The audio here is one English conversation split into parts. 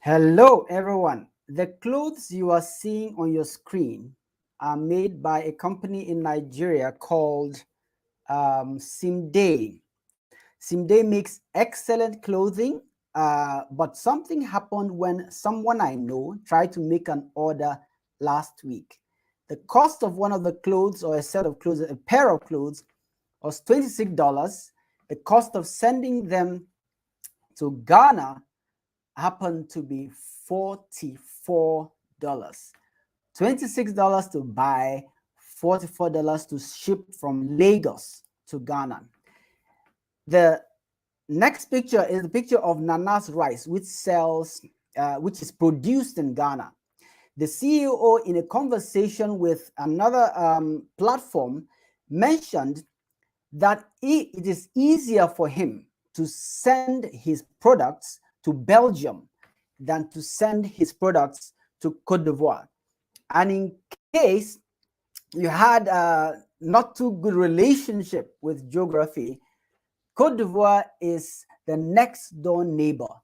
Hello, everyone. The clothes you are seeing on your screen are made by a company in Nigeria called Simday. Simday makes excellent clothing, but something happened when someone I know tried to make an order last week. The cost of one of the clothes or a set of clothes, a pair of clothes, was $26. The cost of sending them to Ghana happened to be $44. $26 to buy, $44 to ship from Lagos to Ghana. The next picture is the picture of Nana's rice, which which is produced in Ghana. The CEO, in a conversation with another platform, mentioned that it is easier for him to send his products to Belgium than to send his products to Cote d'Ivoire. And in case you had a not too good relationship with geography, Cote d'Ivoire is the next door neighbor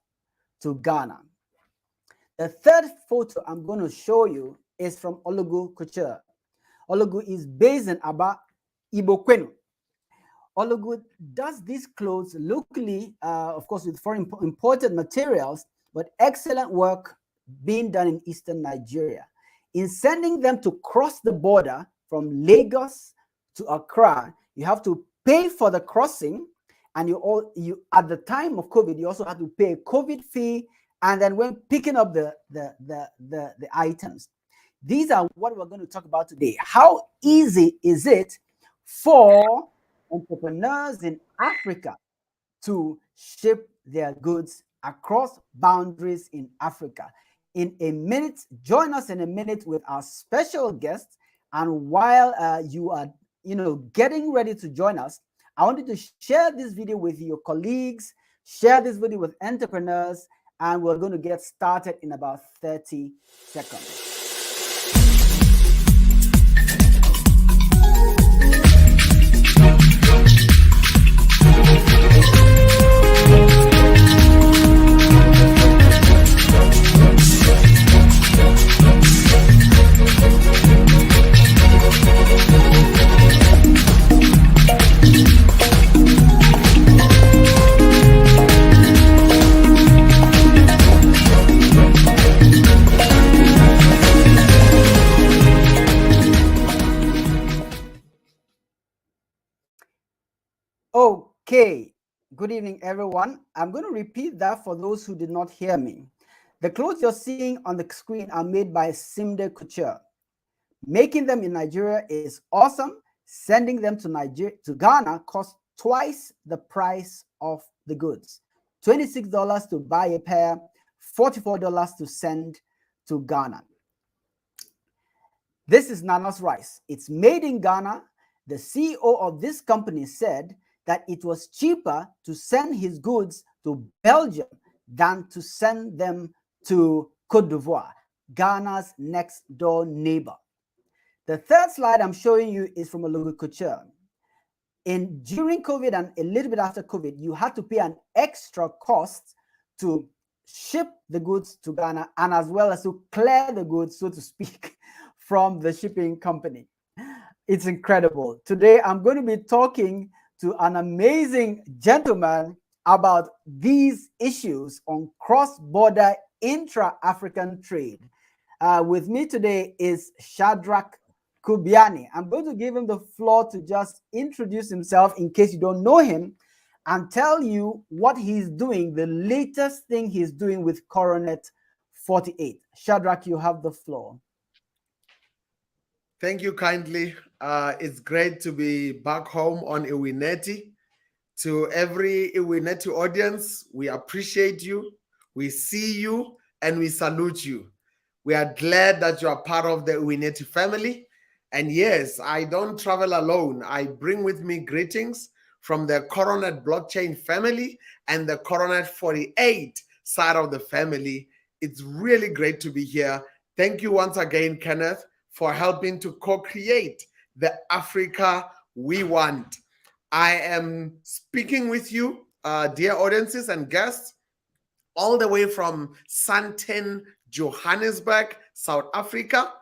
to Ghana. The third photo I'm going to show you is from Ologu Couture. Ologu is based in Aba, Ibokwenu. Ologu does these clothes locally, of course, with foreign imported materials, but excellent work being done in Eastern Nigeria. In sending them to cross the border from Lagos to Accra, you have to pay for the crossing, and you at the time of COVID, you also had to pay a COVID fee, and then when picking up the items. These are what we're going to talk about today. How easy is it for entrepreneurs in Africa to ship their goods across boundaries in Africa? In a minute, join us in a minute with our special guest. And while you are, getting ready to join us, I want you to share this video with your colleagues, share this video with entrepreneurs, and we're going to get started in about 30 seconds. Okay, good evening, everyone. I'm going to repeat that for those who did not hear me. The clothes you're seeing on the screen are made by Simday Couture. Making them in Nigeria is awesome. Sending them to Ghana costs twice the price of the goods. $26 to buy a pair, $44 to send to Ghana. This is Nana's rice. It's made in Ghana. The CEO of this company said that it was cheaper to send his goods to Belgium than to send them to Cote d'Ivoire, Ghana's next door neighbor. The third slide I'm showing you is from Ologu Couture. During COVID and a little bit after COVID, you had to pay an extra cost to ship the goods to Ghana and as well as to clear the goods, so to speak, from the shipping company. It's incredible. Today, I'm going to be talking to an amazing gentleman about these issues on cross-border intra-African trade. With me today is Shadrack Kubyane. I'm going to give him the floor to just introduce himself in case you don't know him and tell you what he's doing, the latest thing he's doing with Coronet 48. Shadrack, you have the floor. Thank you kindly. It's great to be back home on Iwineti. To every Iwineti audience, we appreciate you, we see you, and we salute you. We are glad that you are part of the Iwineti family. And yes, I don't travel alone. I bring with me greetings from the Coronet blockchain family and the Coronet 48 side of the family. It's really great to be here. Thank you once again, Kenneth, for helping to co-create the Africa we want. I am speaking with you, dear audiences and guests, all the way from Sandton, Johannesburg, South Africa.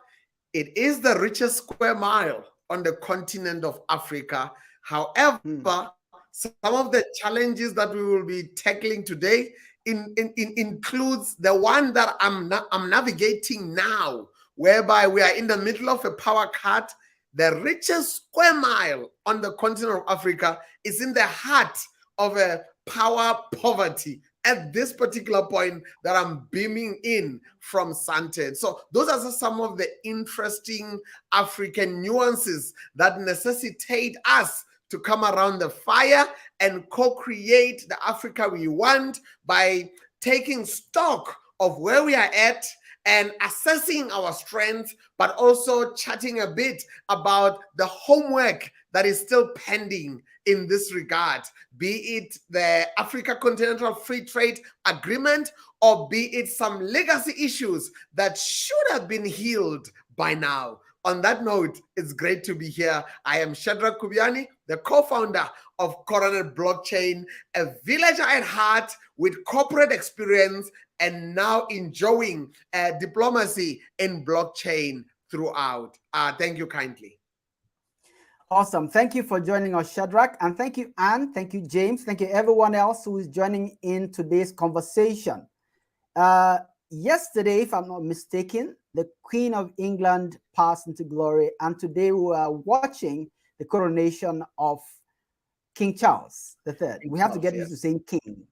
It is the richest square mile on the continent of Africa. However, some of the challenges that we will be tackling today includes the one that I'm navigating now, whereby we are in the middle of a power cut. The richest square mile on the continent of Africa is in the heart of a power poverty at this particular point that I'm beaming in from Sandton. So those are some of the interesting African nuances that necessitate us to come around the fire and co-create the Africa we want by taking stock of where we are at and assessing our strengths, but also chatting a bit about the homework that is still pending in this regard, be it the Africa Continental Free Trade Agreement, or be it some legacy issues that should have been healed by now. On that note, it's great to be here. I am Shadrack Kubyane, the co-founder of Coronet Blockchain, a villager at heart with corporate experience and now enjoying diplomacy in blockchain throughout. Thank you kindly. Awesome. Thank you for joining us, Shadrack. And thank you, Anne. Thank you, James. Thank you, everyone else who is joining in today's conversation. Yesterday, if I'm not mistaken, the Queen of England passed into glory. And today we are watching the coronation of King Charles III. We have to get used to saying king.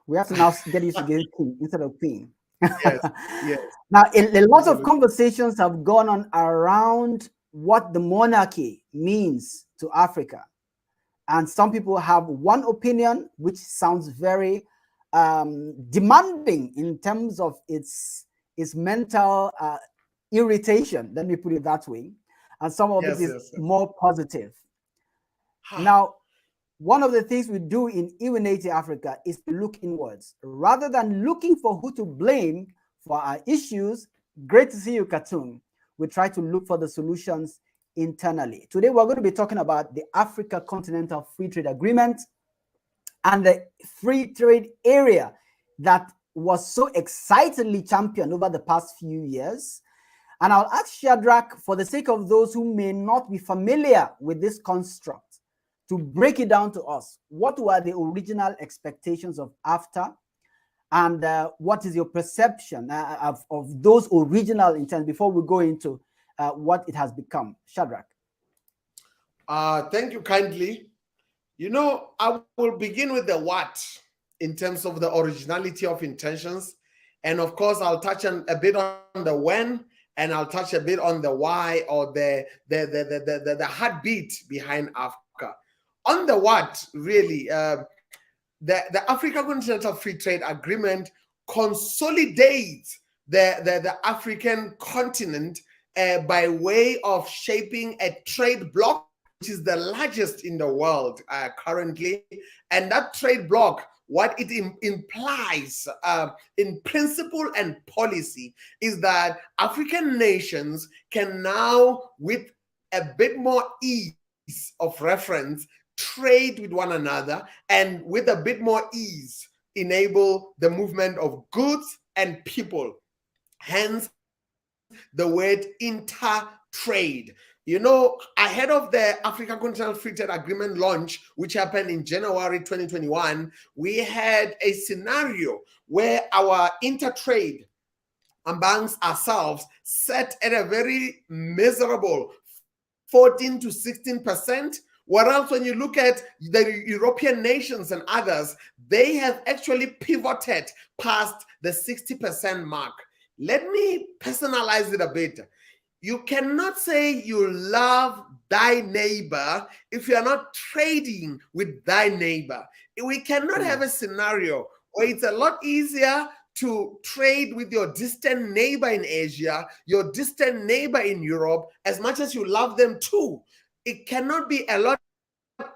We have to now get used to getting king instead of queen. Yes, yes. Now, a lot of conversations have gone on around what the monarchy means to Africa. And some people have one opinion, which sounds very demanding in terms of its mental irritation, let me put it that way. And some of it is more positive. Now, one of the things we do in Iwineti Africa is to look inwards. Rather than looking for who to blame for our issues, great to see you, Katun. We try to look for the solutions internally. Today, we're going to be talking about the Africa Continental Free Trade Agreement and the free trade area that was so excitedly championed over the past few years. And I'll ask Shadrack, for the sake of those who may not be familiar with this construct, to break it down to us. What were the original expectations of AfCFTA? And what is your perception of those original intents before we go into what it has become? Shadrack. Thank you kindly. You know, I will begin with the what in terms of the originality of intentions. And of course, I'll touch on a bit on the when, and I'll touch a bit on the why, or the heartbeat behind AfCFTA. On the what, really, the Africa Continental Free Trade Agreement consolidates the African continent by way of shaping a trade bloc, which is the largest in the world currently. And that trade bloc, what it implies in principle and policy is that African nations can now, with a bit more ease of reference, trade with one another, and with a bit more ease enable the movement of goods and people. Hence the word inter-trade. You know, ahead of the African Continental Free Trade Agreement launch, which happened in January 2021, we had a scenario where our inter-trade amongst ourselves set at a very miserable 14 to 16%. Whereas when you look at the European nations and others, they have actually pivoted past the 60% mark. Let me personalize it a bit. You cannot say you love thy neighbor if you are not trading with thy neighbor. We cannot have a scenario where it's a lot easier to trade with your distant neighbor in Asia, your distant neighbor in Europe, as much as you love them too. It cannot be a lot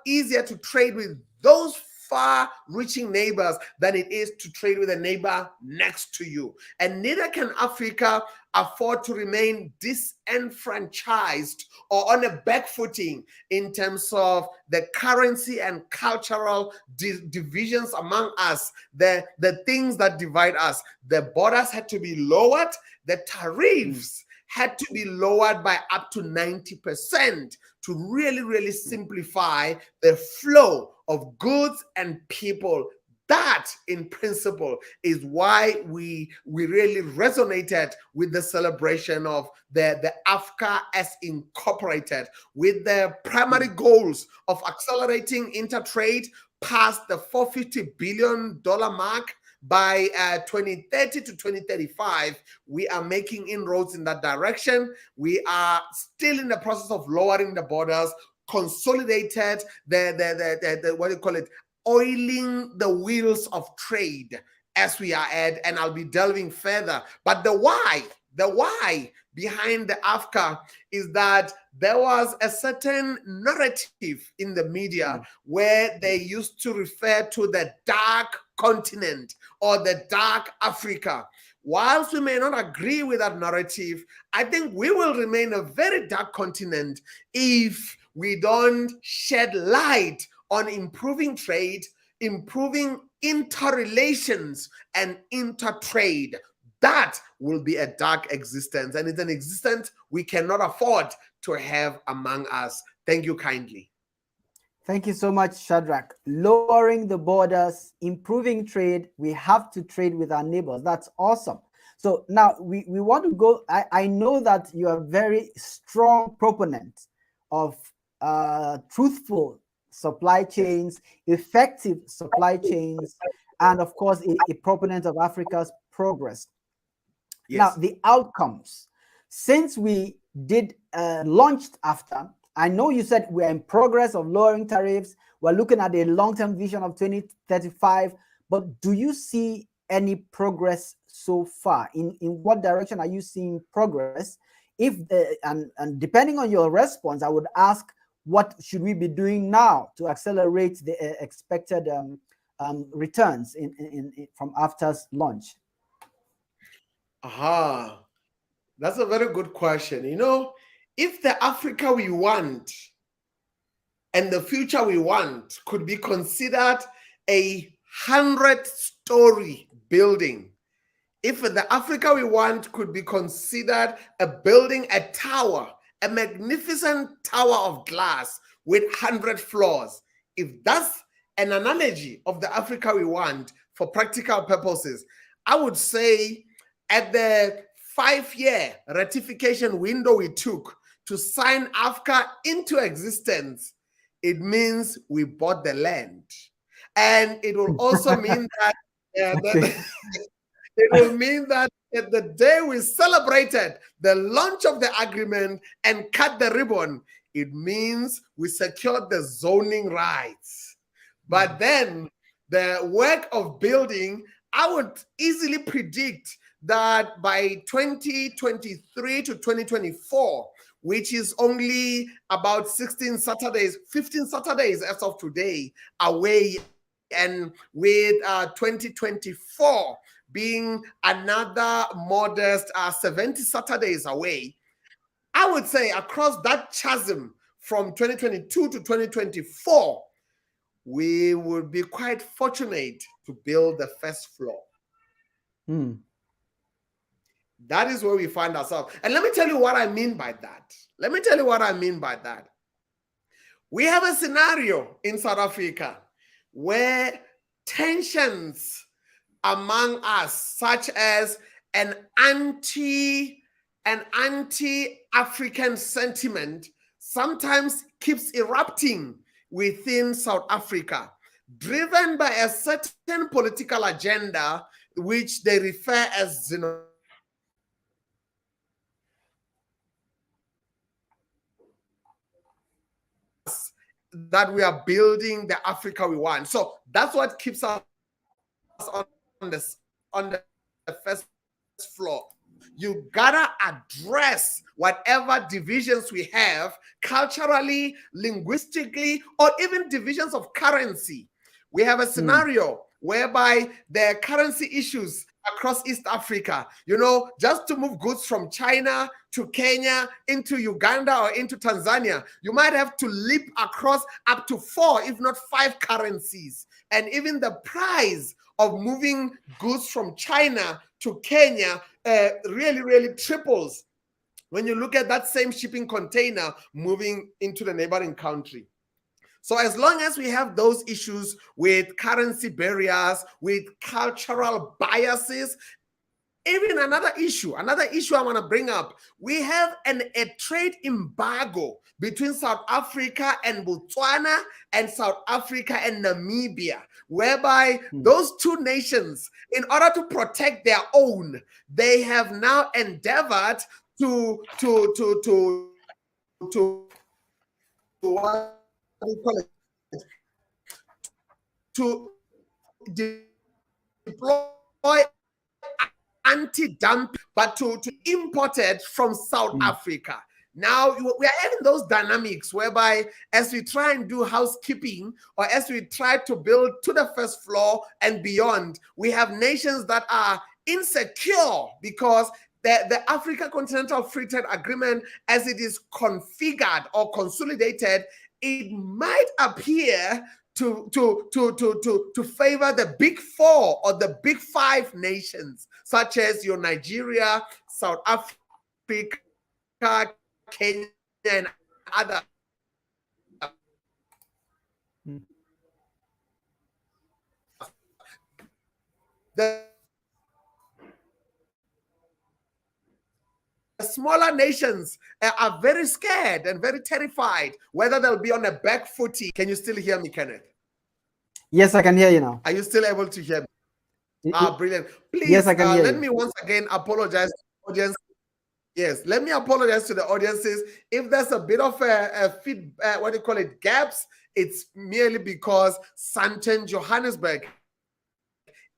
easier to trade with those far-reaching neighbors than it is to trade with a neighbor next to you. And neither can Africa afford to remain disenfranchised or on a back footing in terms of the currency and cultural divisions among us, the things that divide us. The borders had to be lowered, the tariffs had to be lowered by up to 90% to really simplify the flow of goods and people. That, in principle, is why we really resonated with the celebration of the AfCFTA as incorporated, with the primary goals of accelerating intertrade past the $450 billion mark. By 2030 to 2035, we are making inroads in that direction. We are still in the process of lowering the borders, consolidated the what do you call it, oiling the wheels of trade as we are at, and I'll be delving further. But the why behind the AfCFTA is that there was a certain narrative in the media where they used to refer to the dark continent or the dark Africa. Whilst we may not agree with that narrative, I think we will remain a very dark continent if we don't shed light on improving trade, improving interrelations, and intertrade. That will be a dark existence, and it's an existence we cannot afford to have among us. Thank you kindly. Thank you so much, Shadrack. Lowering the borders, improving trade. We have to trade with our neighbors. That's awesome. So now we want to go. I know that you are a very strong proponent of truthful supply chains, effective supply chains, and of course, a proponent of Africa's progress. Yes. Now, the outcomes. Since we did launched AfCFTA, I know you said we're in progress of lowering tariffs. We're looking at a long-term vision of 2035. But do you see any progress so far? In what direction are you seeing progress? If and depending on your response, I would ask, what should we be doing now to accelerate the expected returns from AfCFTA's launch? Aha, that's a very good question. You know, if the Africa we want and the future we want could be considered a 100-story building, if the Africa we want could be considered a tower, a magnificent tower of glass with 100 floors, if that's an analogy of the Africa we want for practical purposes, I would say at the 5-year ratification window we took to sign AfCFTA into existence, it means we bought the land. And it will also mean that it will mean that at the day we celebrated the launch of the agreement and cut the ribbon, it means we secured the zoning rights. But then the work of building, I would easily predict that by 2023 to 2024, which is only about 15 Saturdays as of today away, and with 2024 being another modest 70 Saturdays away, I would say across that chasm from 2022 to 2024, we would be quite fortunate to build the first floor. That is where we find ourselves. And let me tell you what I mean by that. We have a scenario in South Africa where tensions among us, such as an anti-African sentiment, sometimes keeps erupting within South Africa, driven by a certain political agenda which they refer as xenophobia. That we are building the Africa we want. So that's what keeps us on the first floor. You gotta address whatever divisions we have culturally, linguistically, or even divisions of currency. We have a scenario whereby there are currency issues across East Africa. Just to move goods from China to Kenya into Uganda or into Tanzania, you might have to leap across up to 4, if not 5 currencies. And even the price of moving goods from China to Kenya really, really triples when you look at that same shipping container moving into the neighboring country. So as long as we have those issues with currency barriers, with cultural biases, even another issue I want to bring up, we have a trade embargo between South Africa and Botswana and South Africa and Namibia, whereby those two nations, in order to protect their own, they have now endeavored to what do you call it? To deploy anti-dumping, but to import it from South Africa. Now we are having those dynamics whereby, as we try and do housekeeping, or as we try to build to the first floor and beyond, we have nations that are insecure because the Africa Continental Free Trade Agreement, as it is configured or consolidated, it might appear to favor the big 4 or the big 5 nations, such as your Nigeria, South Africa, Kenya, and other. The smaller nations are very scared and very terrified whether they'll be on a back footing. Can you still hear me, Kenneth? Yes, I can hear you now. Are you still able to hear me? Brilliant. Please, yes, I can hear let you. me once again apologize to the audience. Yes, let me apologize to the audiences. If there's a bit of a gaps, it's merely because Santon Johannesburg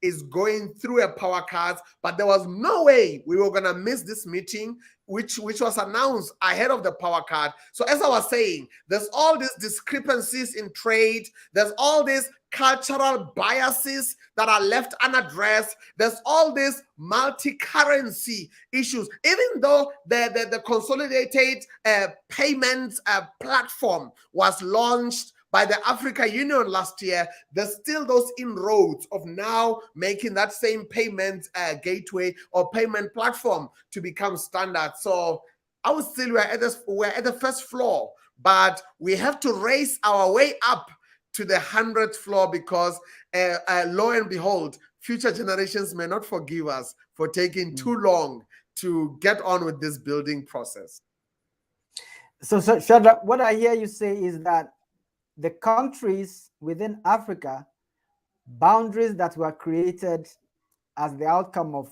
is going through a power cut, but there was no way we were going to miss this meeting, which was announced ahead of the power cut. So as I was saying, there's all these discrepancies in trade. There's all these cultural biases that are left unaddressed. There's all these multi-currency issues. Even though the consolidated payments platform was launched by the Africa Union last year, there's still those inroads of now making that same payment gateway or payment platform to become standard. So I would still, we're at the first floor, but we have to race our way up to the 100th floor, because lo and behold, future generations may not forgive us for taking too long to get on with this building process. So Shadrack, what I hear you say is that the countries within Africa, boundaries that were created as the outcome of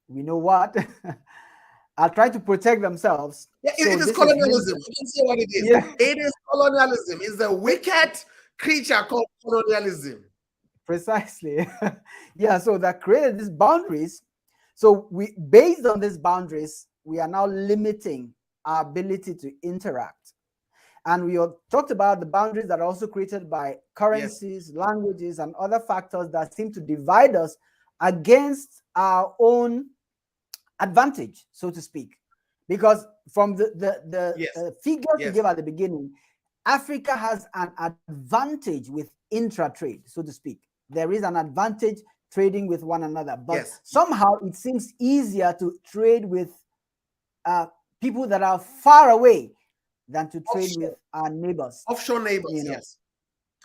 we know what, are trying to protect themselves. Yeah, it is colonialism. You can say what it is. Yeah. It is colonialism. It's a wicked creature called colonialism. Precisely. Yeah, so that created these boundaries. So based on these boundaries, we are now limiting our ability to interact. And we have talked about the boundaries that are also created by currencies, languages, and other factors that seem to divide us against our own advantage, so to speak. Because from the figures we gave at the beginning, Africa has an advantage with intra-trade, so to speak. There is an advantage trading with one another, but somehow it seems easier to trade with people that are far away than to trade with our neighbors. Offshore neighbors,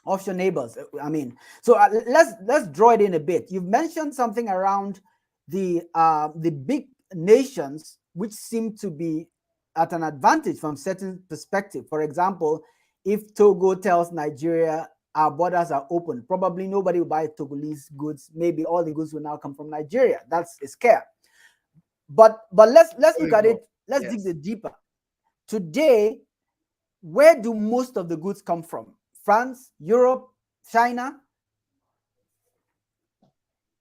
Offshore neighbors, I mean. So let's draw it in a bit. You've mentioned something around the big nations which seem to be at an advantage from certain perspective. For example, if Togo tells Nigeria our borders are open, probably nobody will buy Togolese goods. Maybe all the goods will now come from Nigeria. That's a scare. But let's look at it. Let's dig it deeper. Today, where do most of the goods come from? France, Europe, China?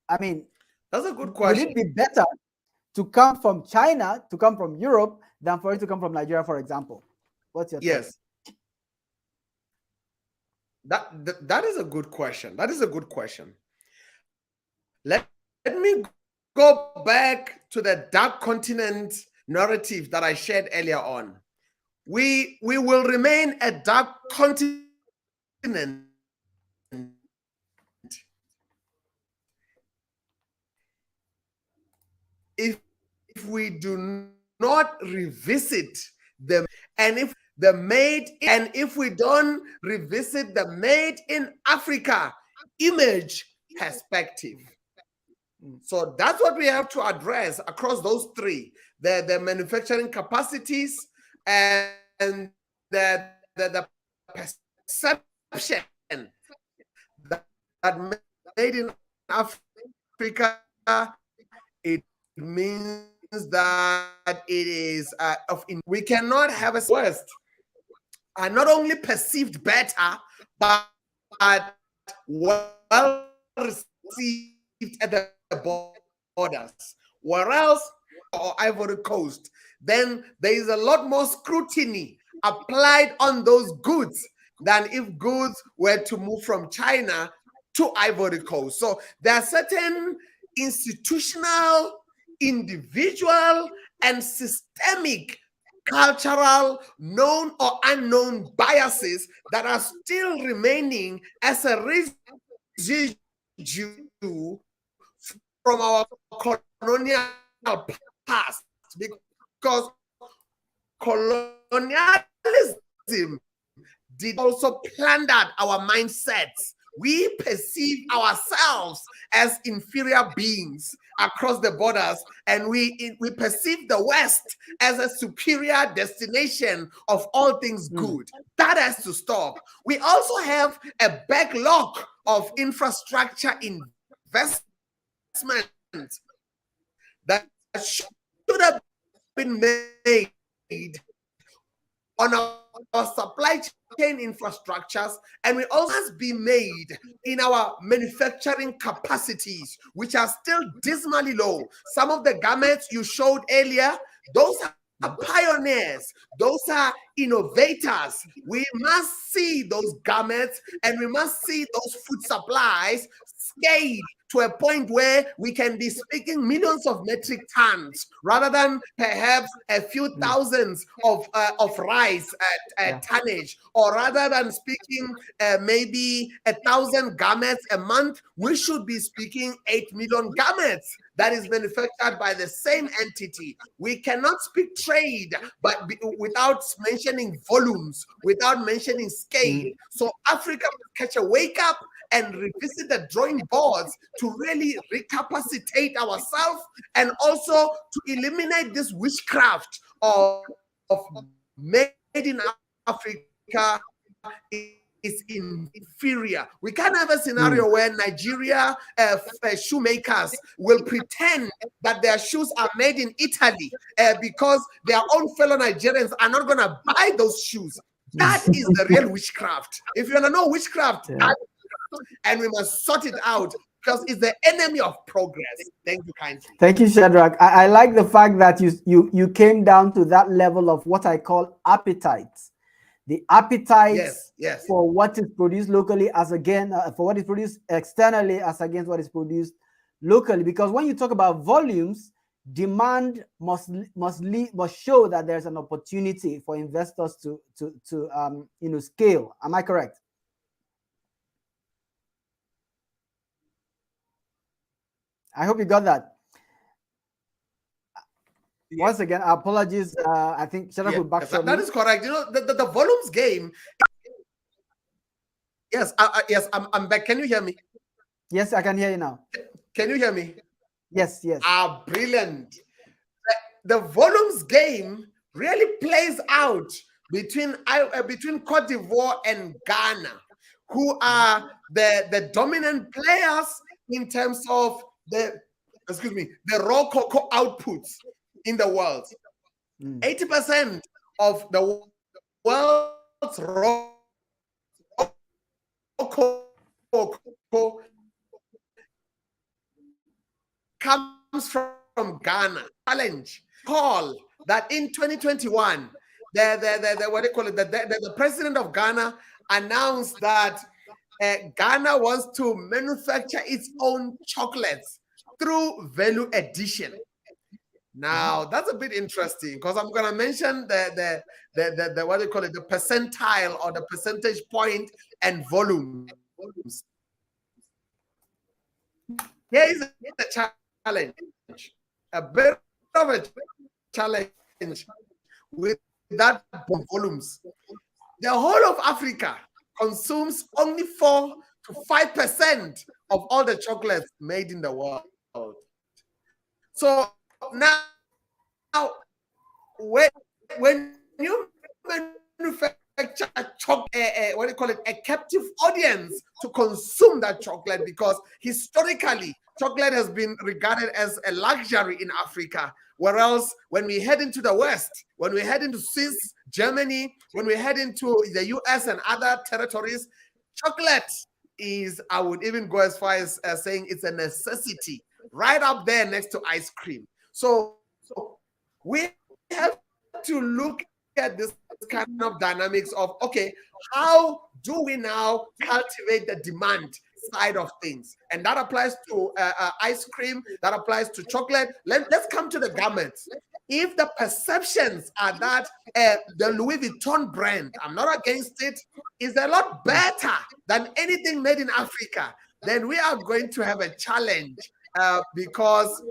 I mean, that's a good question. Would it be better to come from China, to come from Europe, than for it to come from Nigeria, for example? What's your thought? That is a good question. That is a good question. Let me go back to the dark continent narrative that I shared earlier on. We will remain a dark continent if we do not revisit them, and if we don't revisit the made in Africa image perspective. So that's what we have to address across those three: the manufacturing capacities and the perception that made in Africa, it means that it is we cannot have a West are not only perceived better, but well received at the borders. Whereas or Ivory Coast, then there is a lot more scrutiny applied on those goods than if goods were to move from China to Ivory Coast. So there are certain institutional, individual, and systemic cultural, known or unknown biases that are still remaining as a residue from our colonial past, because colonialism did also plunder our mindsets. We perceive ourselves as inferior beings across the borders, and we perceive the West as a superior destination of all things good. That has to stop. We also have a backlog of infrastructure investment that should have been made on our supply chain infrastructures, and we also must be made in our manufacturing capacities, which are still dismally low. Some of the garments you showed earlier, those are pioneers, those are innovators. We must see those garments, and we must see those food supplies scaled to a point where we can be speaking millions of metric tons rather than perhaps a few thousands of rice tonnage, or rather than speaking maybe 1,000 garments a month, we should be speaking 8 million garments that is manufactured by the same entity. We cannot speak trade without mentioning volumes, without mentioning scale. So Africa must catch a wake up and revisit the drawing boards to really recapacitate ourselves, and also to eliminate this witchcraft of made in Africa is inferior. We can't have a scenario where Nigeria shoemakers will pretend that their shoes are made in Italy because their own fellow Nigerians are not going to buy those shoes. That is the real witchcraft. If you want to know witchcraft, and we must sort it out, because it's the enemy of progress. Thank you kindly. Thank you, Shadrack. I like the fact that you came down to that level of what I call appetite. The appetite for what is produced locally as again for what is produced externally as against what is produced locally. Because when you talk about volumes, demand must show that there's an opportunity for investors to scale. Am I correct? I hope you got that. Once again, apologies. I think Shadrack will back that is correct. You know, the volumes game. Yes, I'm back. Can you hear me? Yes, I can hear you now. Can you hear me? Yes. Brilliant. The volumes game really plays out between Cote d'Ivoire and Ghana, who are the dominant players in terms of the raw cocoa outputs in the world. 80% of the world's raw cocoa comes from Ghana. Challenge call that in 2021, the president of Ghana announced that Ghana wants to manufacture its own chocolates through value addition. Now that's a bit interesting because I'm gonna mention the what do you call it, the percentile or the percentage point and volumes. Here is a challenge, a bit of a challenge with that volumes. The whole of Africa consumes only 4 to 5% of all the chocolates made in the world. So now, when you manufacture what do you call it, a captive audience to consume that chocolate, because historically chocolate has been regarded as a luxury in Africa, whereas when we head into the West, when we head into Swiss, Germany, when we head into the US and other territories, chocolate is, I would even go as far as saying it's a necessity, right up there next to ice cream. So we have to look at this kind of dynamics of, okay, how do we now cultivate the demand side of things? And that applies to ice cream, that applies to chocolate. Let's come to the garments. If the perceptions are that the Louis Vuitton brand, I'm not against it, is a lot better than anything made in Africa, then we are going to have a challenge because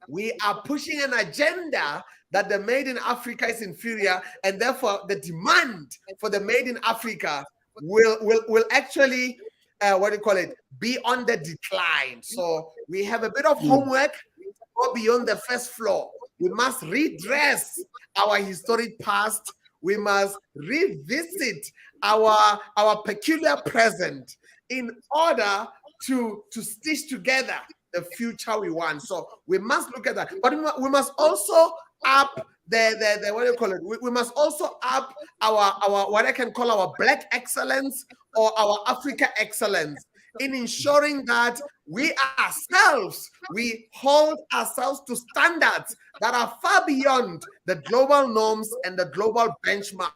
we are pushing an agenda that the made in Africa is inferior, and therefore the demand for the made in Africa will actually what do you call it, be on the decline. So we have a bit of homework to go beyond the first floor. We must redress our historic past. We must revisit our peculiar present in order to stitch together the future we want. So we must look at that, but we must also up the what do you call it? We must also up our what I can call our Black excellence or our Africa excellence in ensuring that we ourselves, we hold ourselves to standards that are far beyond the global norms and the global benchmarks.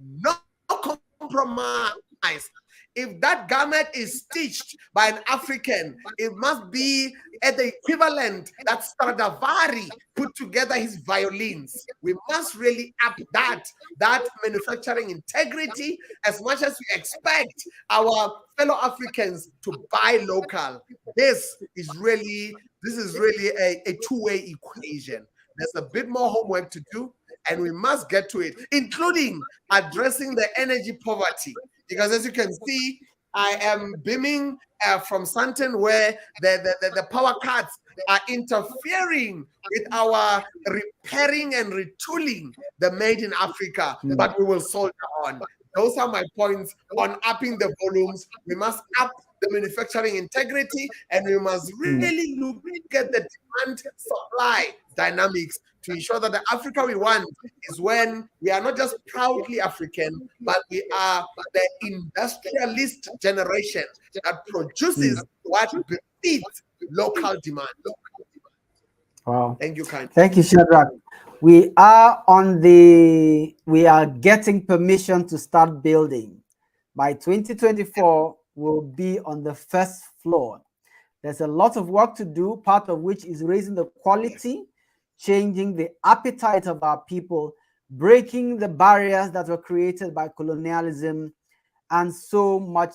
No compromise. If that garment is stitched by an African, it must be at the equivalent that Stradivari put together his violins. We must really up that manufacturing integrity as much as we expect our fellow Africans to buy local. This is really a two-way equation. There's a bit more homework to do, and we must get to it, including addressing the energy poverty. Because as you can see, I am beaming from Santon, where the power cuts are interfering with our repairing and retooling the made in Africa, but we will soldier on. Those are my points on upping the volumes. We must up the manufacturing integrity, and we must really look at the demand supply dynamics to ensure that the Africa we want is when we are not just proudly African, but we are the industrialist generation that produces what befits local demand. Wow. Thank you, kindly. Thank you, Shadrack. We are getting permission to start building. By 2024, we'll be on the first floor. There's a lot of work to do, part of which is raising the quality, changing the appetite of our people, breaking the barriers that were created by colonialism, and so much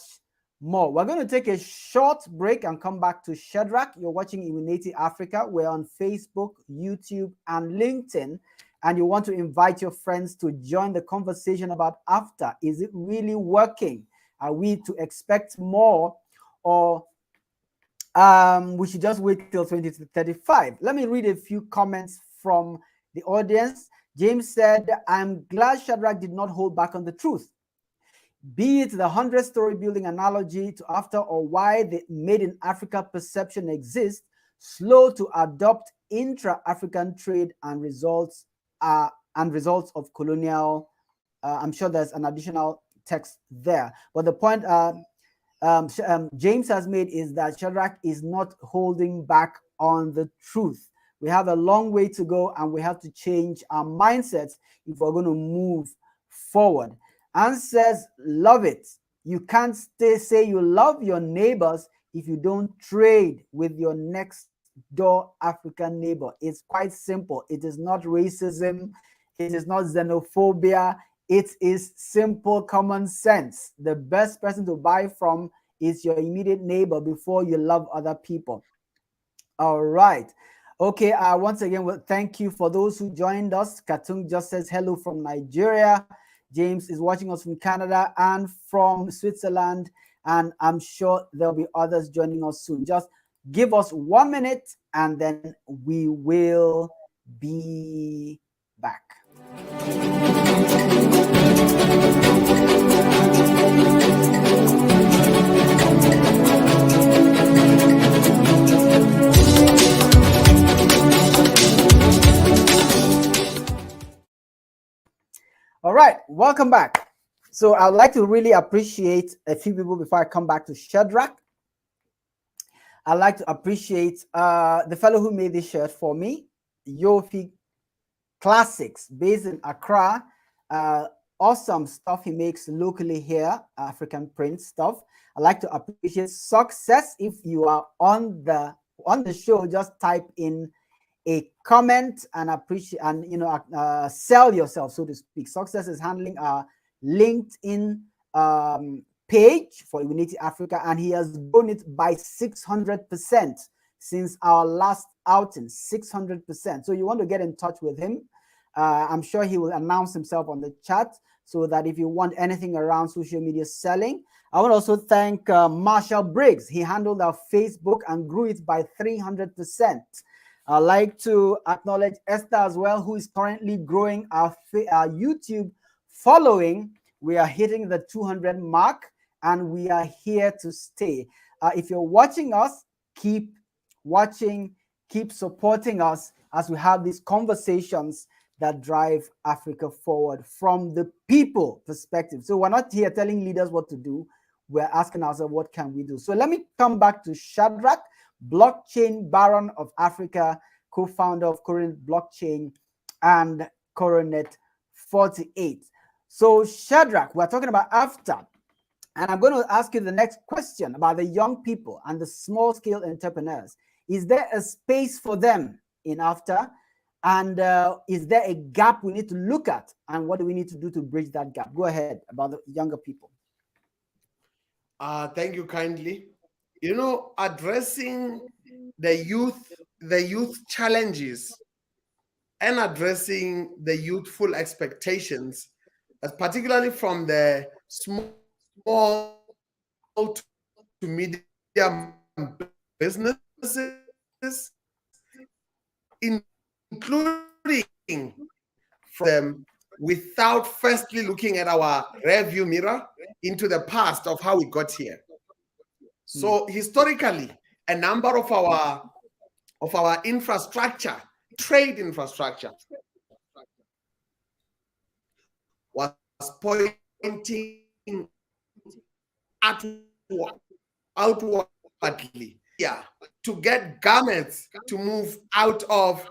more. We're going to take a short break and come back to Shadrack. You're watching Iwineti Africa. We're on Facebook, YouTube, and LinkedIn. And you want to invite your friends to join the conversation about AfCFTA. Is it really working? Are we to expect more, or we should just wait till 2035? Let me read a few comments from the audience. James said, I'm glad Shadrack did not hold back on the truth. Be it the 100-story building analogy to AfCFTA, or why the made in Africa perception exists, slow to adopt intra-African trade and results of colonial. I'm sure there's an additional text there, but the point James has made is that Shadrack is not holding back on the truth. We have a long way to go, and we have to change our mindsets if we're going to move forward. Answers, love it. You can't say you love your neighbors if you don't trade with your next door African neighbor. It's quite simple. It is not racism. It is not xenophobia. It is simple common sense. The best person to buy from is your immediate neighbor before you love other people. All right. Okay. Once again, well, thank you for those who joined us. Katung just says hello from Nigeria. James is watching us from Canada and from Switzerland. And I'm sure there'll be others joining us soon. Just give us 1 minute and then we will be back. All right, welcome back. So I'd like to really appreciate a few people before I come back to Shadrack. I'd like to appreciate the fellow who made this shirt for me, Yofi Classics, based in Accra. Awesome stuff he makes locally here, African print stuff. I'd like to appreciate Success. If you are on the show, just type in a comment and appreciate and sell yourself, so to speak. Success is handling our LinkedIn page for Iwineti Africa, and he has grown it by 600% since our last outing. 600%. So you want to get in touch with him. I'm sure he will announce himself on the chat, so that if you want anything around social media selling. I want to also thank Marshall Briggs. He handled our Facebook and grew it by 300%. I'd like to acknowledge Esther as well, who is currently growing our YouTube following. We are hitting the 200 mark, and we are here to stay. If you're watching us, keep watching, keep supporting us as we have these conversations that drive Africa forward from the people perspective. So we're not here telling leaders what to do. We're asking ourselves, what can we do? So let me come back to Shadrack, blockchain baron of Africa, co-founder of Coronet Blockchain and Coronet 48. So Shadrack, we're talking about AfCFTA, and I'm going to ask you the next question about the young people and the small scale entrepreneurs. Is there a space for them in AfCFTA? And is there a gap we need to look at? And what do we need to do to bridge that gap? Go ahead, about the younger people. Thank you kindly. Addressing the youth challenges and addressing the youthful expectations, particularly from the small to medium businesses, including from them, without firstly looking at our rearview mirror into the past of how we got here. So historically, a number of our infrastructure, trade infrastructure, was pointing outwardly, to get garments to move out of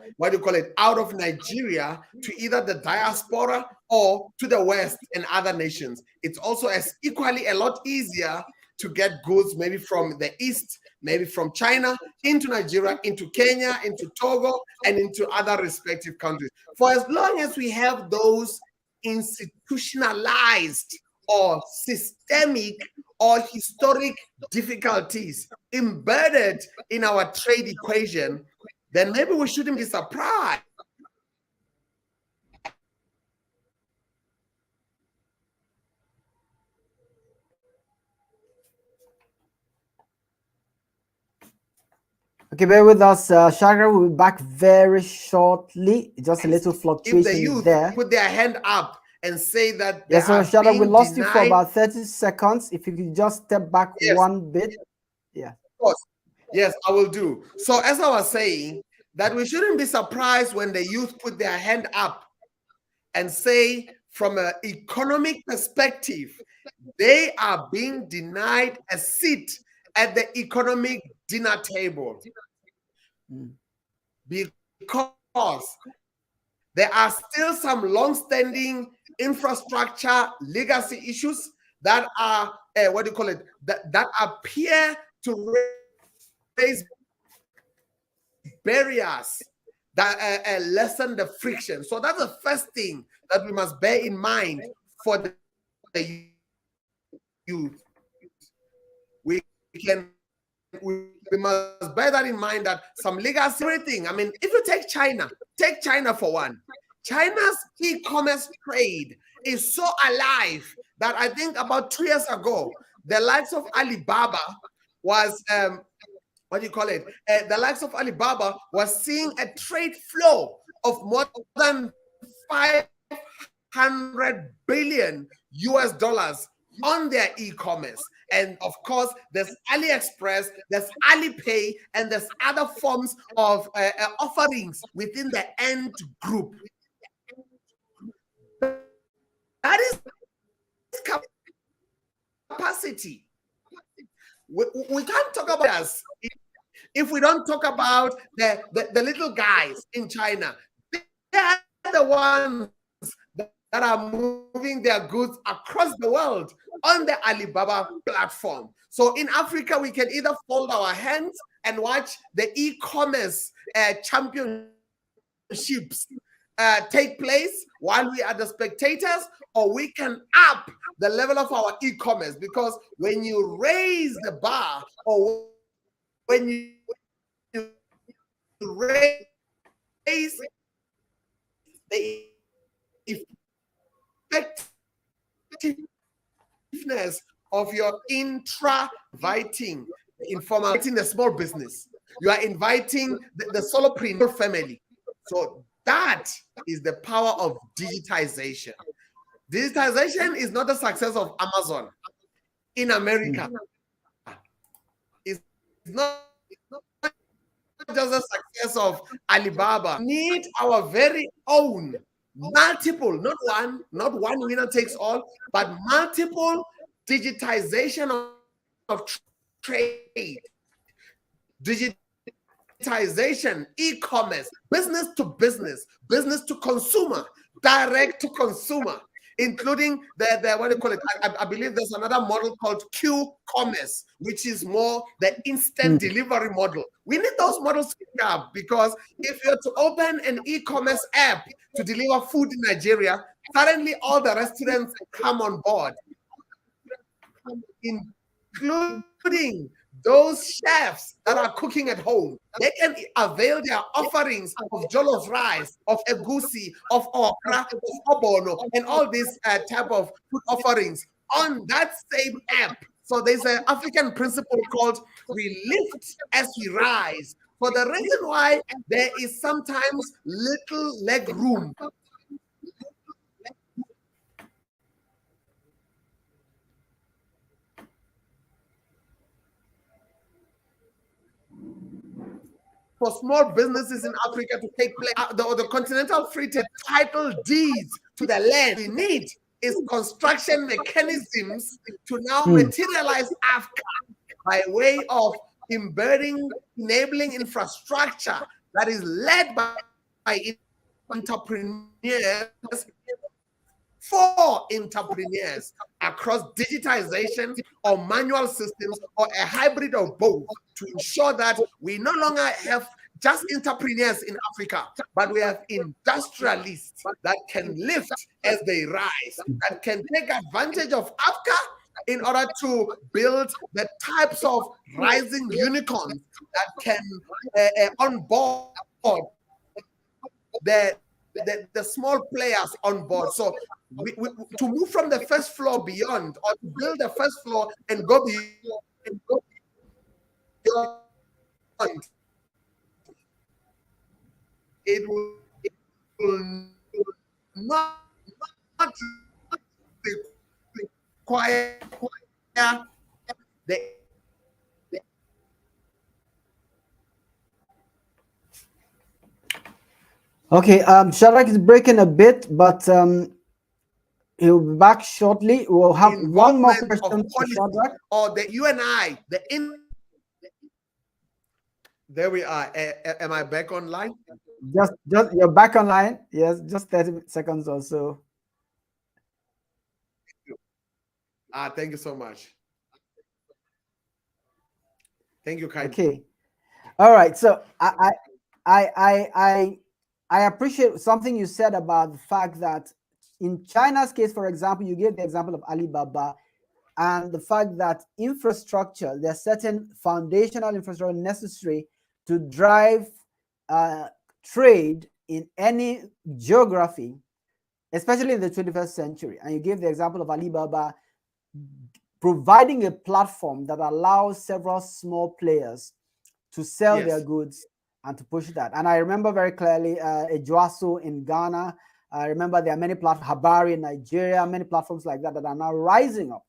out of Nigeria to either the diaspora or to the West and other nations. It's also equally a lot easier to get goods maybe from the East, maybe from China, into Nigeria, into Kenya, into Togo, and into other respective countries. For as long as we have those institutionalized or systemic or historic difficulties embedded in our trade equation, then maybe we shouldn't be surprised Okay, bear with us. Shagra will be back very shortly. Just a little fluctuation if the youth there. put their hand up and say that Yes, so Shagra, we lost you for about 30 seconds. If you could just step back one bit. Yeah. Of course. Yes, I will do. So as I was saying, that we shouldn't be surprised when the youth put their hand up and say, from an economic perspective, they are being denied a seat at the economic dinner table because there are still some long-standing infrastructure legacy issues that are that appear to raise barriers that lessen the friction. So that's the first thing that we must bear in mind for the youth. We must bear that in mind, that some legacy everything. I mean, if you take China for one. China's e-commerce trade is so alive that I think about 2 years ago, the likes of Alibaba was the likes of Alibaba was seeing a trade flow of more than 500 billion US dollars on their e-commerce. And of course, there's AliExpress, there's Alipay, and there's other forms of offerings within the Ant group. That is capacity. We can't talk about us if we don't talk about the little guys in China. They are the ones that are moving their goods across the world on the Alibaba platform. So in Africa, we can either fold our hands and watch the e-commerce championships take place while we are the spectators, or we can up the level of our e-commerce, because when you raise the bar, or when you raise the effectiveness of your inviting the small business, you are inviting the solopreneur family. So that is the power of digitization. Digitization is not the success of Amazon in America. It's not just the success of Alibaba. We need our very own multiple, not one winner takes all, but multiple digitization of trade, digitization, e-commerce, business to business, business to consumer, direct to consumer, including the what do you call it? I believe there's another model called Q-commerce, which is more the instant delivery model. We need those models to pick up, because if you're to open an e-commerce app to deliver food in Nigeria, suddenly all the restaurants come on board, including those chefs that are cooking at home. They can avail their offerings of jollof rice, of egusi, of okra, of obono, and all these type of food offerings on that same app. So there's an African principle called we lift as we rise. For the reason why there is sometimes little leg room for small businesses in Africa to take place. The Continental Free Trade title deeds to the land we need is construction mechanisms to now materialize AfCFTA by way of enabling infrastructure that is led by entrepreneurs for entrepreneurs across digitization or manual systems or a hybrid of both, to ensure that we no longer have just entrepreneurs in Africa, but we have industrialists that can lift as they rise, that can take advantage of AfCFTA in order to build the types of rising unicorns that can onboard the small players on board. So to move from the first floor beyond, or to build the first floor and go beyond, it will not require the Okay, Shadrack is breaking a bit, but he'll be back shortly. We'll have one more question for Shadrack. Or the UNI, there we are. Am I back online? Just you're back online. Yes, just 30 seconds or so. Thank you so much. Thank you kindly. Okay. All right. So I appreciate something you said about the fact that in China's case, for example, you gave the example of Alibaba and the fact that infrastructure, there's certain foundational infrastructure necessary to drive trade in any geography, especially in the 21st century. And you gave the example of Alibaba providing a platform that allows several small players to sell their goods and to push that. And I remember very clearly Ejuaso in Ghana. I remember there are many platforms, Habari in Nigeria, many platforms like that that are now rising up.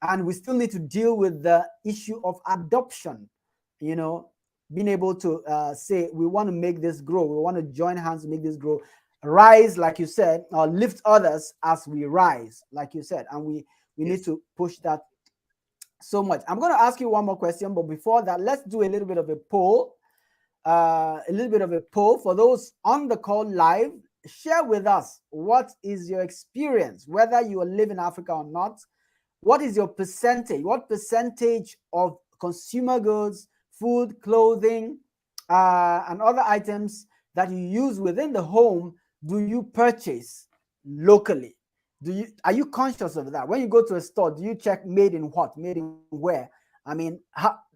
And we still need to deal with the issue of adoption, you know, being able to say, we want to make this grow. We want to join hands to make this grow. Rise, like you said, or lift others as we rise, like you said. And we need to push that so much. I'm going to ask you one more question, but before that, let's do a little bit of a poll. For those on the call live. Share with us, what is your experience, whether you live in Africa or not? What is your percentage? What percentage of consumer goods, food, clothing, and other items that you use within the home do you purchase locally? Are you conscious of that? When you go to a store, do you check made in what, made in where? I mean,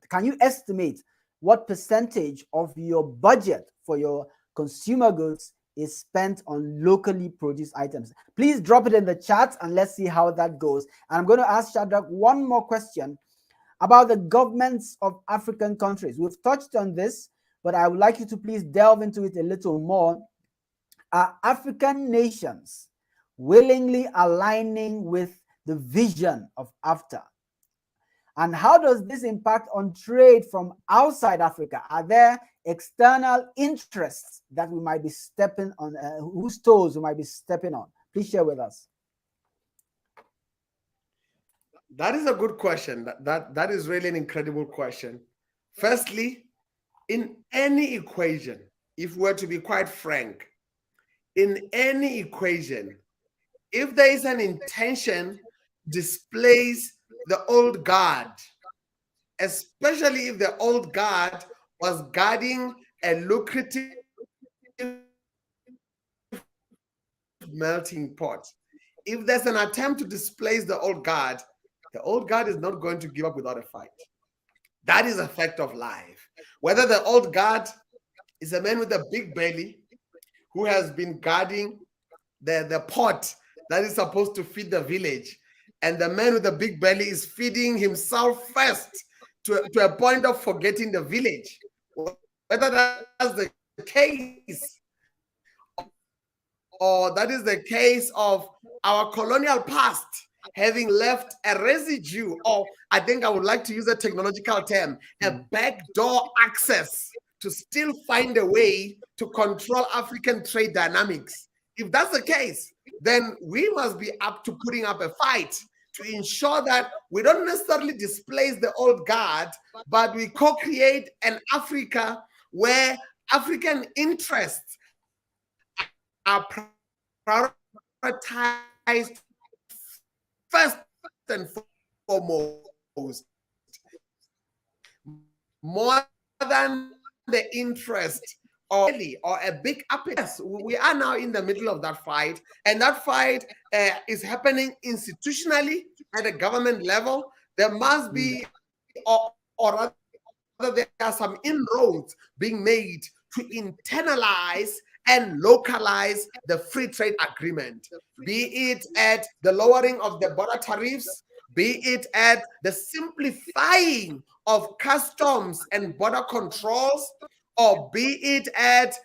can you estimate what percentage of your budget for your consumer goods is spent on locally produced items? Please drop it in the chat and let's see how that goes. And I'm going to ask Shadrack one more question about the governments of African countries. We've touched on this, but I would like you to please delve into it a little more. Are African nations willingly aligning with the vision of AfCFTA? And how does this impact on trade from outside Africa? Are there external interests that we might be stepping on, whose toes we might be stepping on? Please share with us. That is a good question. That is really an incredible question. Firstly, in any equation, if we're to be quite frank, in any equation, if there is an intention to displace the old guard, especially if the old guard was guarding a lucrative melting pot, if there's an attempt to displace the old guard is not going to give up without a fight. That is a fact of life. Whether the old guard is a man with a big belly who has been guarding the pot that is supposed to feed the village, and the man with the big belly is feeding himself first to a point of forgetting the village. Whether that's the case, or that is the case of our colonial past having left a residue, or I think I would like to use a technological term, a backdoor access to still find a way to control African trade dynamics. If that's the case, then we must be up to putting up a fight to ensure that we don't necessarily displace the old guard, but we co-create an Africa where African interests are prioritized first and foremost, more than the interest or a big appetite. We are now in the middle of that fight, and that fight is happening institutionally at a government level. There must be, or rather, there are some inroads being made to internalize and localize the free trade agreement, be it at the lowering of the border tariffs, be it at the simplifying of customs and border controls, or be it at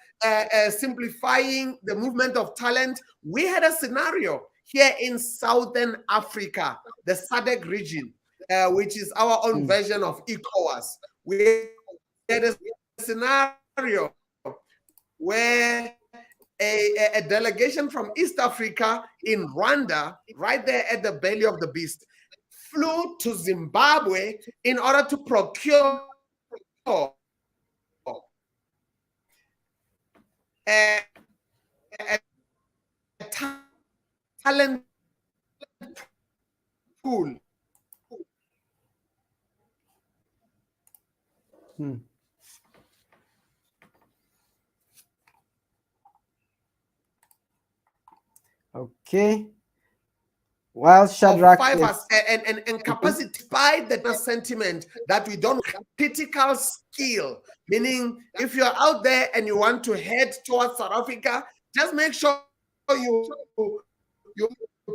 simplifying the movement of talent. We had a scenario here in Southern Africa, the SADC region, which is our own version of ECOWAS. We had a scenario where a delegation from East Africa in Rwanda, right there at the belly of the beast, flew to Zimbabwe in order to procure a, a talent pool. Okay. While Shadrack of is and capacity, despite the sentiment that we don't critical skill, meaning if you're out there and you want to head towards South Africa, just make sure you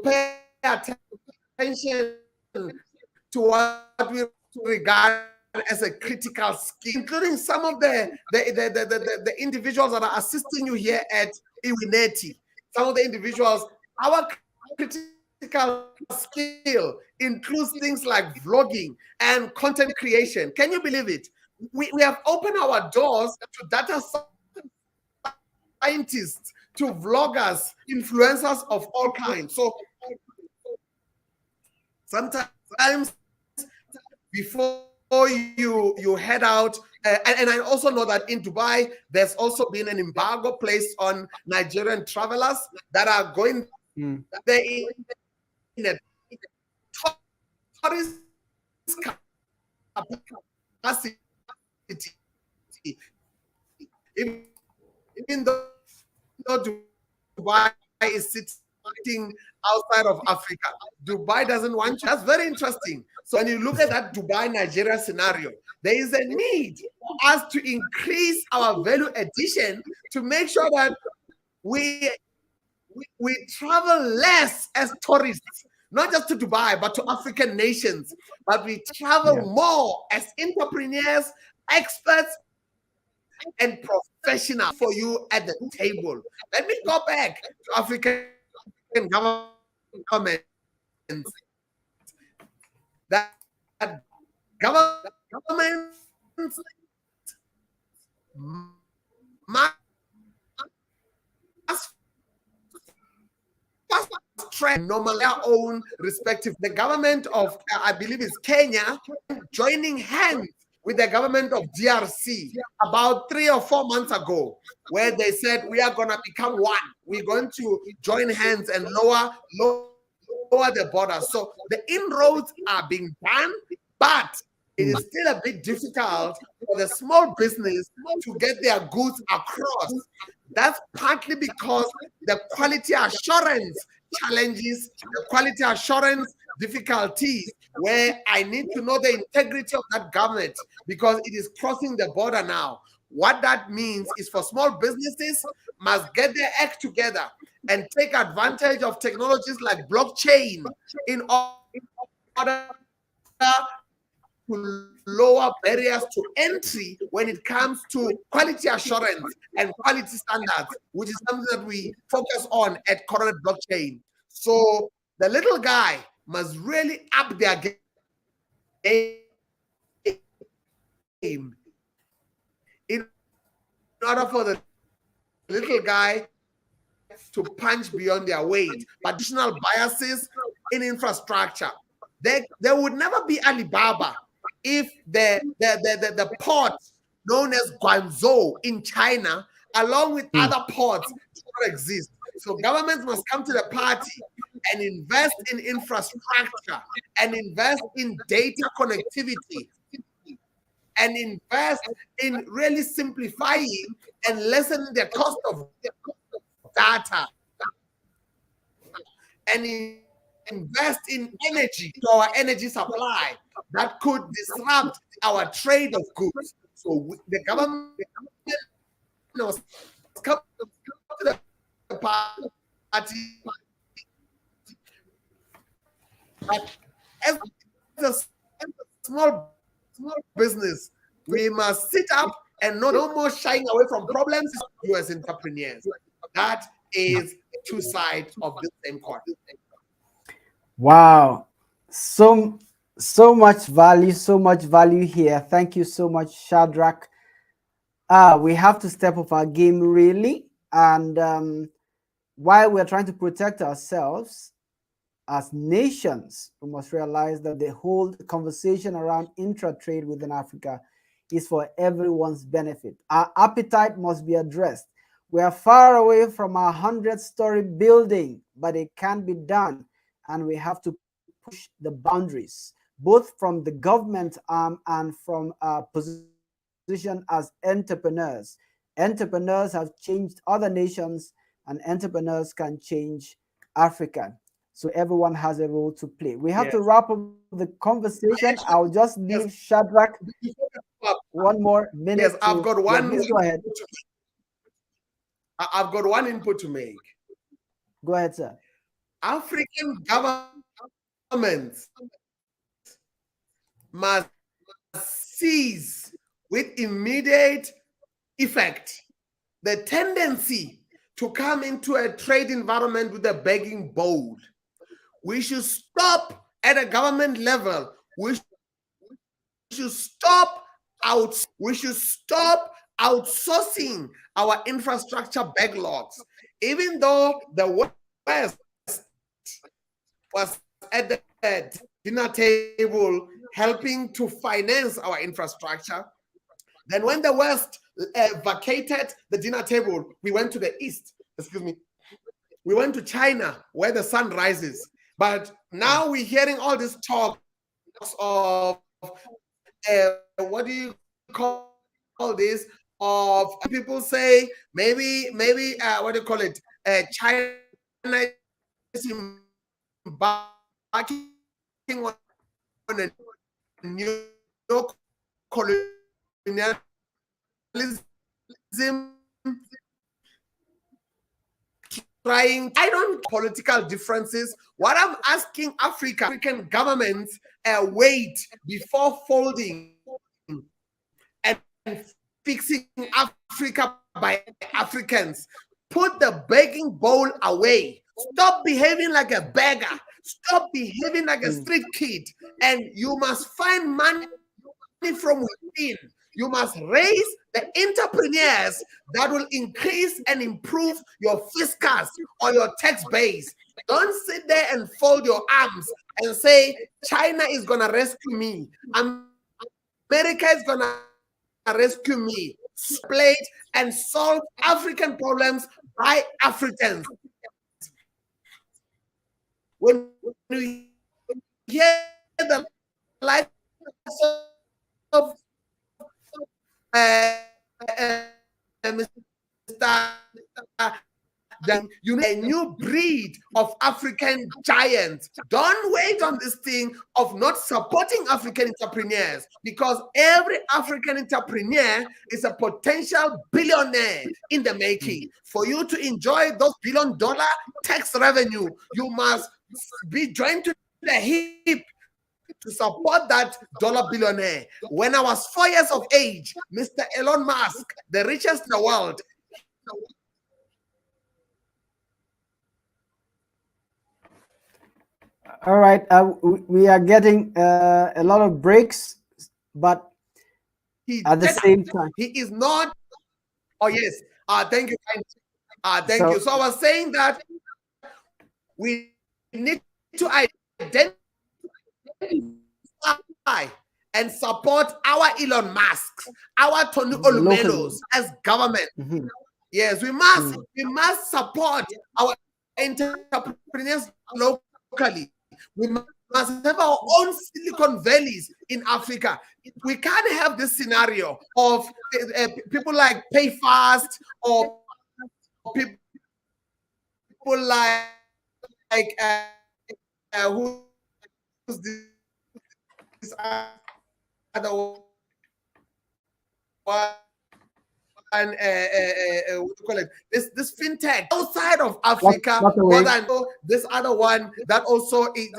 pay attention to what we regard as a critical skill, including some of the individuals that are assisting you here at Iwineti. Some of the individuals, our critical skill includes things like vlogging and content creation. Can you believe it? We have opened our doors to data scientists, to vloggers, influencers of all kinds. So sometimes before you head out, and I also know that in Dubai there's also been an embargo placed on Nigerian travelers that are going there in a tourist capacity, even though Dubai is sitting outside of Africa. Dubai doesn't want you. That's very interesting. So when you look at that Dubai Nigeria scenario, there is a need for us to increase our value addition to make sure that we travel less as tourists, not just to Dubai, but to African nations. But we travel more as entrepreneurs, experts, and professionals for you at the table. Let me go back to African governments. That governments must train normally their own respective. The government of, I believe it's Kenya, joining hands with the government of DRC about 3 or 4 months ago, where they said we are going to become one. We're going to join hands and lower the border. So the inroads are being done, but it is still a bit difficult for the small business to get their goods across. That's partly because the quality assurance challenges, the quality assurance difficulties, where I need to know the integrity of that government because it is crossing the border now. What that means is for small businesses must get their act together and take advantage of technologies like blockchain in order to lower barriers to entry when it comes to quality assurance and quality standards, which is something that we focus on at Coronet Blockchain. So the little guy must really up their game in order for the little guy to punch beyond their weight. But additional biases in infrastructure. There would never be Alibaba if the port known as Guangzhou in China, along with other ports, do not exist. So governments must come to the party and invest in infrastructure and invest in data connectivity and invest in really simplifying and lessening the cost of data and invest in energy, to our energy supply that could disrupt our trade of goods. So the government must come to the party. But as a small business, we must sit up and no more shying away from problems as entrepreneurs. That is two sides of the same coin. Wow, so much value here. Thank you so much, Shadrack. We have to step up our game really, and while we're trying to protect ourselves as nations, we must realize that the whole conversation around intra-trade within Africa is for everyone's benefit. Our appetite must be addressed. We are far away from our 100-story building, but it can be done, and we have to push the boundaries, both from the government arm and from our position as entrepreneurs. Entrepreneurs have changed other nations, and entrepreneurs can change Africa. So everyone has a role to play. We have to wrap up the conversation. I'll just leave Shadrack one more minute. Yes, I've got one. Please go ahead. I've got one input to make. Go ahead, sir. African governments must cease with immediate effect the tendency to come into a trade environment with a begging bowl. We should stop at a government level. We should stop outsourcing our infrastructure backlogs. Even though the West was at the dinner table helping to finance our infrastructure, then when the West vacated the dinner table, we went to the East. We went to China, where the sun rises. But now we're hearing all this talk of what do you call this? Of people say maybe what do you call it? China is embarking on a new colonialism, trying. I don't political differences. What I'm asking African governments wait before folding and fixing Africa by Africans. Put the begging bowl away. Stop behaving like a beggar. Stop behaving like a street kid. And you must find money from within. You must raise the entrepreneurs that will increase and improve your fiscus or your tax base. Don't sit there and fold your arms and say, China is going to rescue me. America is going to rescue me. Split and solve African problems by Africans. When we hear the likes of Mr. Then you need a new breed of African giants. Don't wait on this thing of not supporting African entrepreneurs, because every African entrepreneur is a potential billionaire in the making. For you to enjoy those $1 billion tax revenue, you must be joined to the hip to support that dollar billionaire. When I was 4 years of age, Mr. Elon Musk, the richest in the world. All right, we are getting a lot of breaks, but at the same time, he is not. Oh yes, thank you, thank you. So I was saying that we need to identify and support our Elon Musk, our Tony Olumelos as government. Yes, we must support our entrepreneurs locally. We must have our own Silicon Valleys in Africa. We can't have this scenario of people like PayFast or people like who's this other one? And what do you call it? This fintech outside of Africa, more than this other one that also is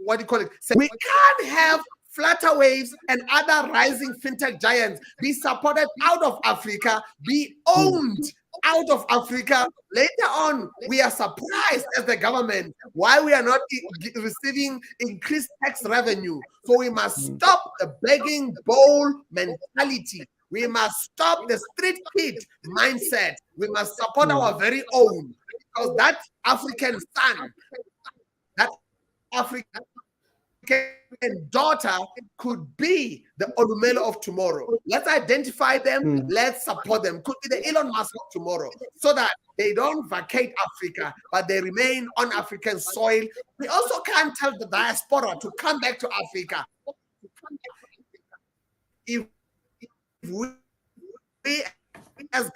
what do you call it? So we can't have Flutter Waves and other rising fintech giants be supported out of Africa, be owned out of Africa. Later on, we are surprised as the government why we are not receiving increased tax revenue. So we must stop the begging bowl mentality. We must stop the street kid mindset. We must support our very own, because that African son, that African daughter could be the Olumelo of tomorrow. Let's identify them. Let's support them. Could be the Elon Musk of tomorrow, so that they don't vacate Africa, but they remain on African soil. We also can't tell the diaspora to come back to Africa. If we as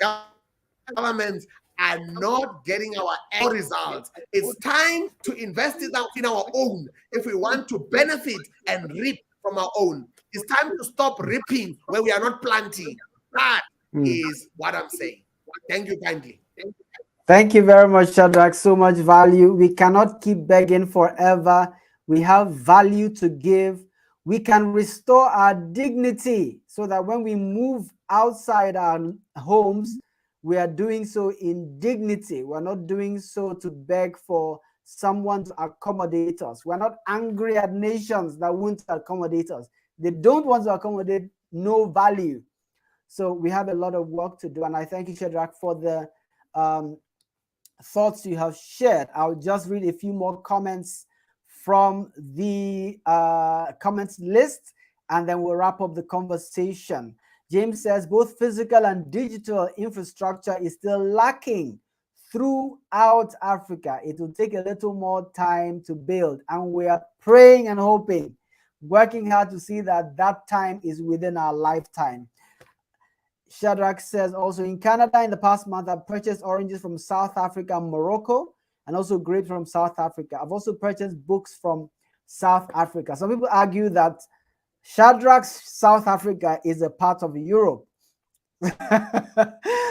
governments are not getting our results, it's time to invest in our own if we want to benefit and reap from our own. It's time to stop reaping where we are not planting. That is what I'm saying. Thank you kindly. Thank you very much, Shadrack. So much value. We cannot keep begging forever. We have value to give. We can restore our dignity so that when we move outside our homes, we are doing so in dignity. We're not doing so to beg for someone to accommodate us. We're not angry at nations that won't accommodate us. They don't want to accommodate, no value. So we have a lot of work to do. And I thank you, Shadrack, for the thoughts you have shared. I'll just read a few more comments from the comments list, and then we'll wrap up the conversation. James says both physical and digital infrastructure is still lacking throughout Africa. It will take a little more time to build, and we are praying and hoping, working hard to see that that time is within our lifetime. Shadrack says also in Canada in the past month, I've purchased oranges from South Africa and Morocco, and also grapes from South Africa. I've also purchased books from South Africa. Some people argue that Shadrack's South Africa is a part of Europe.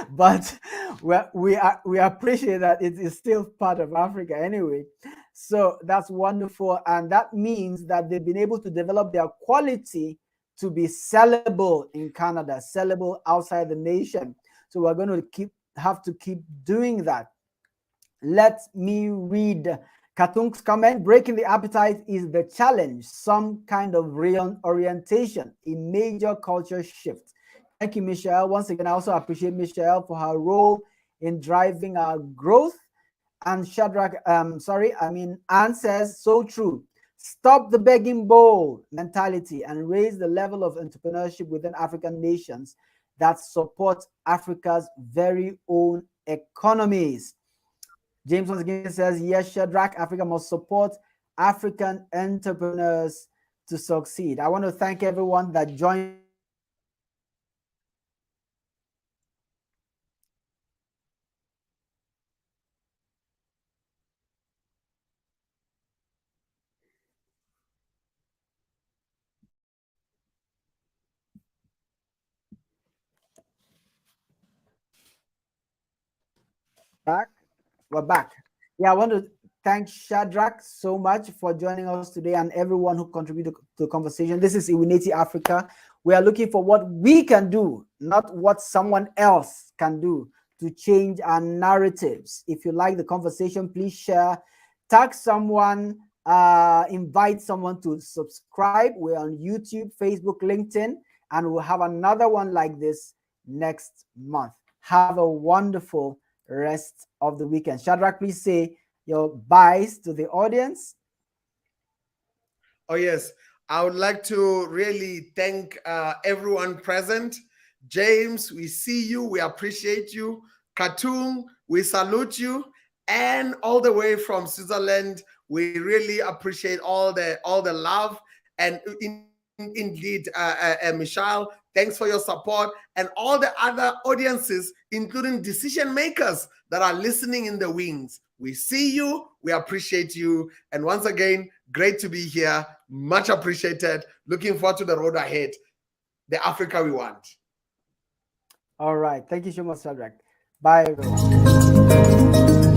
But we appreciate that it is still part of Africa anyway. So that's wonderful. And that means that they've been able to develop their quality to be sellable in Canada, sellable outside the nation. So we're going to have to keep doing that. Let me read Katung's comment. Breaking the appetite is the challenge, some kind of reorientation, a major culture shift. Thank you, Michelle. Once again, I also appreciate Michelle for her role in driving our growth. And Shadrack, Anne says, so true. Stop the begging bowl mentality and raise the level of entrepreneurship within African nations that support Africa's very own economies. James once again says, yes, Shadrack, Africa must support African entrepreneurs to succeed. I want to thank everyone that joined. We're back. Yeah, I want to thank Shadrack so much for joining us today and everyone who contributed to the conversation. This is Iwineti Africa. We are looking for what we can do, not what someone else can do to change our narratives. If you like the conversation, please share, tag someone, invite someone to subscribe. We're on YouTube, Facebook, LinkedIn, and we'll have another one like this next month. Have a wonderful rest of the weekend. Shadrack, please say your byes to the audience. Oh, yes. I would like to really thank everyone present. James, we see you. We appreciate you. Katung, we salute you. And all the way from Switzerland, we really appreciate all the love. And indeed, Michelle, thanks for your support, and all the other audiences, including decision makers that are listening in the wings. We see you, we appreciate you, and once again, great to be here. Much appreciated. Looking forward to the road ahead. The Africa we want. All right. Thank you so much, Shadrack. Bye, everyone.